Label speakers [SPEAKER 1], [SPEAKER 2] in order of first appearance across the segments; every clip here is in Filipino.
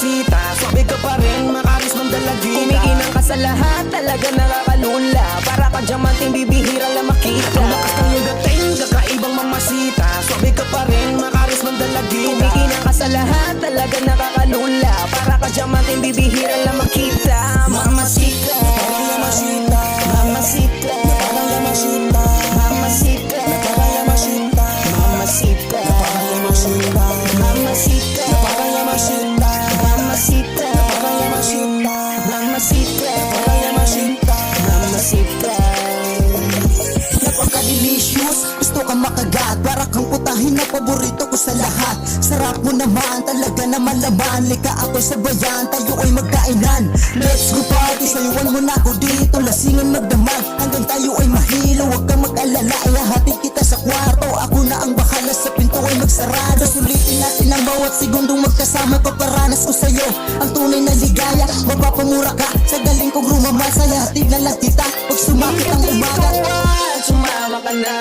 [SPEAKER 1] mamasita, swabe ka pa rin, makaris mang dalagita. Kumikinang ka sa lahat, talaga nakakalula. Para ka diamanting bibihira lang makita. Ang lakas ng iyong dating, kakaibang mamasita, swabe ka pa rin, makaris mang dalagita. Kumikinang ka sa lahat, talaga nakakalula. Para ka diamanting bibihira lang makita. Mamasita, mamasita, mamasita, parang yamasita, mamasita, parang yamasita, mamasita, parang yamasita, mamasita, parang yamasita, mamasita, parang yamasita, mamasita, parang yamasita, mamasita.
[SPEAKER 2] Napaka-delicious, gusto ka makagat. Para kang putahin na paborito ko sa lahat. Sarap mo naman, talaga naman laban. Lika ako sa bayan, tayo ay magkainan. Let's go party, sayuan mo na ako dito. Lasingan magdamag, hanggang tayo ay mahilo. Huwag kang mag-alala, ihahatid kita sa kwarto. Ako na ang bahala, sa pinto ay magsarado. Sulitin natin ang bawat segundong magkasama. Paparanas ko sa'yo ang tunay na ligaya. Mapapamura ka, sa galing kong rumamasa. Hatid na lang kita, pag sumakit ang umaga.
[SPEAKER 1] Sumama ka na,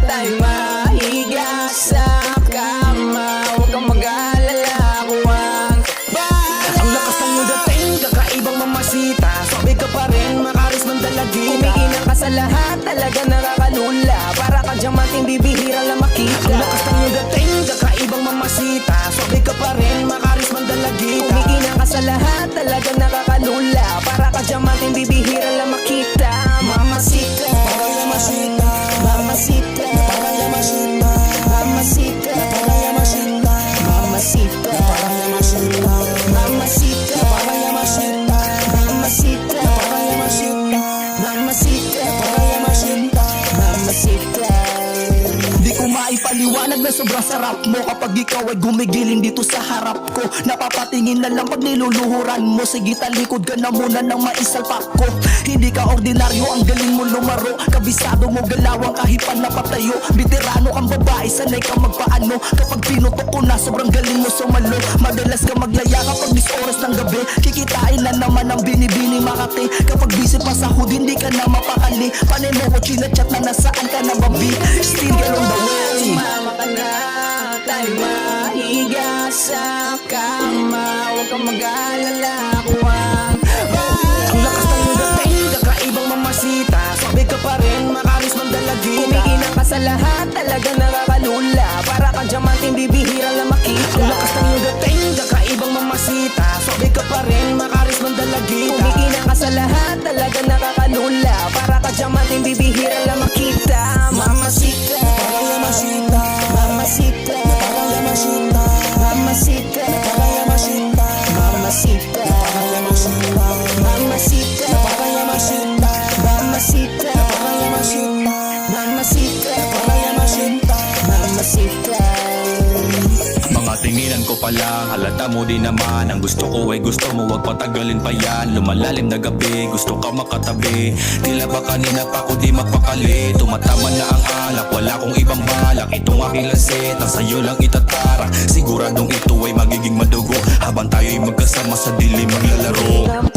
[SPEAKER 1] tayo mahiga sa kama. Huwag kang mag-alala, kuwang bala. Ang lakas ng iyong dating, kakaibang mamasita, swabe ka pa rin, makaris mang dalagita. Kumikinang ka sa lahat, talaga nakakalula. Para ka diamanting bibihira lang makita. Ang lakas ng iyong dating, kakaibang mamasita, swabe ka pa rin, makaris mang dalagita. Kumikinang ka sa lahat, talaga nakakalula. Para ka diamanting bibihira lang makita. Mamasita, parang yamasita, mamasita, parang yamasita, mamasita, parang yamasita, mamasita, parang yamasita, mamasita, parang yamasita, mamasita, parang yamasita, mamasita, parang yamasita, mamasita.
[SPEAKER 2] Di ko maipaliwanag na sobrang sarap mo kapag ikaw ay gumigilin dito sa harap ko. Napapatingin na lang pag niluluhuran mo. Sige, talikod ka na muna nang maisalpak ko. Hindi ka ordinaryo, ang galing mo lumaro. Kabisado mo galawang kahit pa napatayo. Veterano kang babae, sanay ka magpaano. Kapag pinutok ko na, sobrang galing mo sumalo. Madalas ka maglaya kapag 10 oras ng gabi. Kikitain na naman ang binibining Makati. Kapag busy pa sa hood, hindi ka na mapakali. Panay mo ko chinachat na nasaan ka na babi. Still get on the way.
[SPEAKER 1] Sumama ka na, tayo mahiga sa kama. Huwag kang mag-alala, kuwang bala. Ang lakas ng iyong dating, kakaibang mamasita, swabe ka pa rin, makaris mang dalagita. Kumikinang ka sa lahat, talaga nakakalula. Para ka diamanting bibihira lang makita. Ang lakas ng iyong dating, kakaibang mamasita, swabe ka pa rin, makaris mang dalagita. Kumikinang ka sa lahat, talaga nakakalula. Para ka diamanting bibihira lang makita. Mamasita, parang yamasita, mamasita, parang yamasita, mamasita, parang yamasita, mamasita, parang yamasita, mamasita, parang yamasita, mamasita, parang yamasita, mamasita, parang yamasita, mamasita.
[SPEAKER 3] Mga tinginan ko pa lang, halata mo din naman. Ang gusto ko ay gusto mo, wag patagalin pa yan. Lumalalim na gabi, gusto ka makatabi. Tila ba kanina pa ako di magpakali. Tumatama na ang alak, wala kong ibang balak. Itong aking laset, na sa'yo lang itatara. Siguradong ito ay magiging madugo habang tayo'y magkasama sa dilim maglalaro.